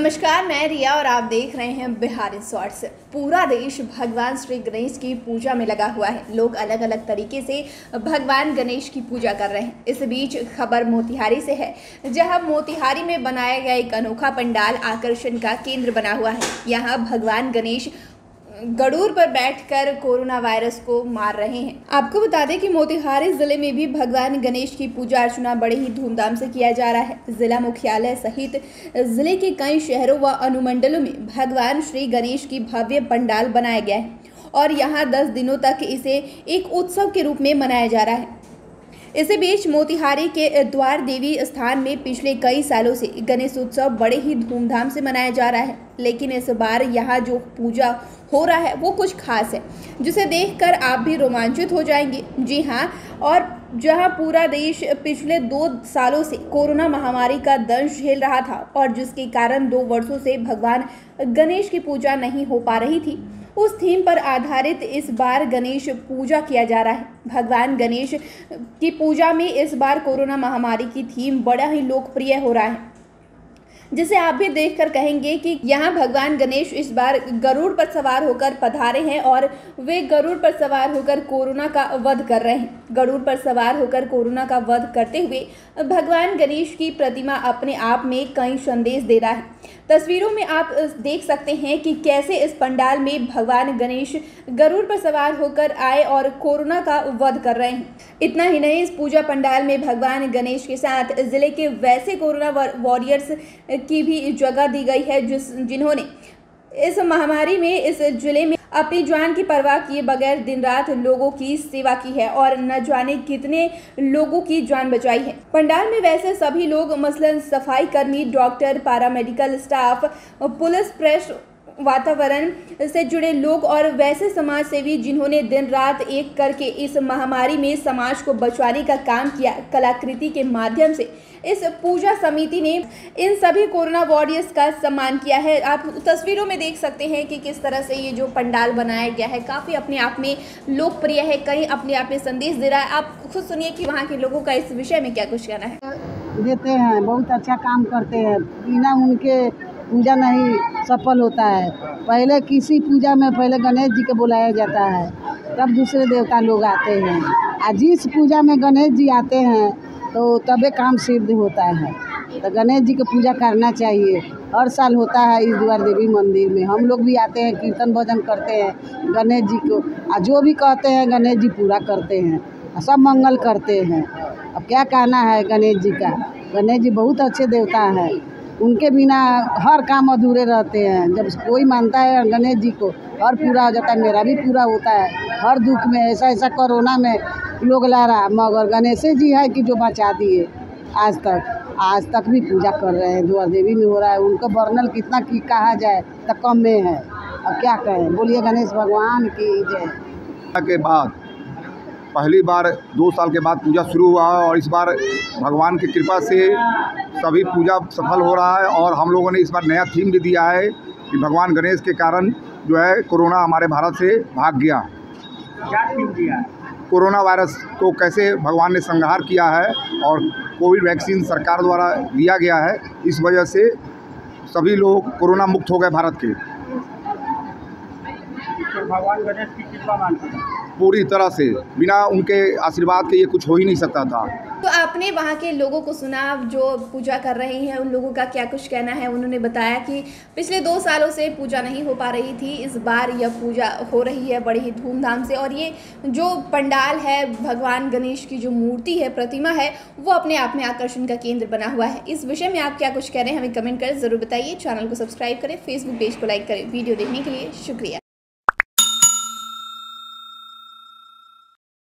नमस्कार, मैं रिया और आप देख रहे हैं बिहारी शॉर्ट्स। पूरा देश भगवान श्री गणेश की पूजा में लगा हुआ है। लोग अलग अलग तरीके से भगवान गणेश की पूजा कर रहे हैं। इस बीच खबर मोतिहारी से है, जहां मोतिहारी में बनाया गया एक अनोखा पंडाल आकर्षण का केंद्र बना हुआ है। यहां भगवान गणेश गरुड़ पर बैठकर कोरोना वायरस को मार रहे हैं। आपको बता दें कि मोतिहारी जिले में भी भगवान गणेश की पूजा अर्चना बड़े ही धूमधाम से किया जा रहा है। जिला मुख्यालय सहित जिले के कई शहरों व अनुमंडलों में भगवान श्री गणेश की भव्य पंडाल बनाया गया है और यहाँ 10 दिनों तक इसे एक उत्सव के रूप में मनाया जा रहा है। इसी बीच मोतिहारी के द्वार देवी स्थान में पिछले कई सालों से गणेश उत्सव बड़े ही धूमधाम से मनाया जा रहा है, लेकिन इस बार यहाँ जो पूजा हो रहा है वो कुछ खास है, जिसे देखकर आप भी रोमांचित हो जाएंगे। जी हाँ, और जहाँ पूरा देश पिछले 2 सालों से कोरोना महामारी का दंश झेल रहा था और जिसके कारण 2 वर्षों से भगवान गणेश की पूजा नहीं हो पा रही थी, उस थीम पर आधारित इस बार गणेश पूजा किया जा रहा है। भगवान गणेश की पूजा में इस बार कोरोना महामारी की थीम बड़ा ही लोकप्रिय हो रहा है, जिसे आप भी देखकर कहेंगे कि यहाँ भगवान गणेश इस बार गरुड़ पर सवार होकर पधारे हैं और वे गरुड़ पर सवार होकर कोरोना का वध कर रहे हैं। गरुड़ पर सवार होकर कोरोना का वध करते हुए भगवान गणेश की प्रतिमा अपने आप में कई संदेश दे रहा है। तस्वीरों में आप देख सकते हैं कि कैसे इस पंडाल में भगवान गणेश गरुड़ पर सवार होकर आए और कोरोना का वध कर रहे हैं। इतना ही नहीं, इस पूजा पंडाल में भगवान गणेश के साथ जिले के वैसे कोरोना वॉरियर्स की भी जगह दी गई है जिन्होंने इस महामारी में इस जिले में अपनी जान की परवाह किए बगैर दिन रात लोगों की सेवा की है और न जाने कितने लोगों की जान बचाई है। पंडाल में वैसे सभी लोग मसलन सफाई कर्मी, doctor, paramedical staff, police, press, वातावरण से जुड़े लोग और वैसे समाज सेवी जिन्होंने दिन रात एक करके इस महामारी में समाज को बचाने का काम किया। कलाकृति के माध्यम से इस पूजा समिति ने इन सभी कोरोना वॉरियर्स का सम्मान किया है। आप तस्वीरों में देख सकते हैं कि किस तरह से ये जो पंडाल बनाया गया है काफ़ी अपने आप में लोकप्रिय है, कहीं अपने आप में संदेश दे रहा है। आप खुद सुनिए कि वहाँ के लोगों का इस विषय में क्या कुछ कहना है। देते हैं, बहुत अच्छा काम करते हैं, बिना उनके पूजा नहीं सफल होता है। पहले किसी पूजा में पहले गणेश जी को बुलाया जाता है, तब दूसरे देवता लोग आते हैं। और जिस पूजा में गणेश जी आते हैं तो तबे काम सिद्ध होता है। तो गणेश जी की पूजा करना चाहिए। हर साल होता है इस द्वार देवी मंदिर में। हम लोग भी आते हैं, कीर्तन भजन करते हैं गणेश जी को, और जो भी कहते हैं गणेश जी पूरा करते हैं, सब मंगल करते हैं। अब क्या कहना है गणेश जी का। गणेश जी बहुत अच्छे देवता हैं, उनके बिना हर काम अधूरे रहते हैं। जब कोई मानता है गणेश जी को, हर पूरा हो जाता है। मेरा भी पूरा होता है हर दुख में। ऐसा कोरोना में लोग ला रहा, मगर गणेश जी है कि जो बचा दिए। आज तक भी पूजा कर रहे हैं, द्वार देवी में हो रहा है। उनको वर्णन कितना की कहा जाए तो कम में है। अब क्या कहें, बोलिए गणेश भगवान की जय। के बाद पहली बार 2 साल के बाद पूजा शुरू हुआ है और इस बार भगवान की कृपा से सभी पूजा सफल हो रहा है। और हम लोगों ने इस बार नया थीम भी दिया है कि भगवान गणेश के कारण जो है कोरोना हमारे भारत से भाग गया। क्या थीम दिया है? कोरोना वायरस को कैसे भगवान ने संहार किया है और कोविड वैक्सीन सरकार द्वारा दिया गया है, इस वजह से सभी लोग कोरोना मुक्त हो गए भारत के। तो भगवान गणेश की कृपा मानते हैं पूरी तरह से, बिना उनके आशीर्वाद के ये कुछ हो ही नहीं सकता था। तो आपने वहाँ के लोगों को सुना जो पूजा कर रहे हैं, उन लोगों का क्या कुछ कहना है। उन्होंने बताया कि पिछले 2 सालों से पूजा नहीं हो पा रही थी, इस बार यह पूजा हो रही है बड़ी ही धूमधाम से। और ये जो पंडाल है, भगवान गणेश की जो मूर्ति है, प्रतिमा है, वो अपने आप में आकर्षण का केंद्र बना हुआ है। इस विषय में आप क्या कुछ कह रहे हैं हमें कमेंट करें, ज़रूर बताइए। चैनल को सब्सक्राइब करें, फेसबुक पेज को लाइक करें। वीडियो देखने के लिए शुक्रिया।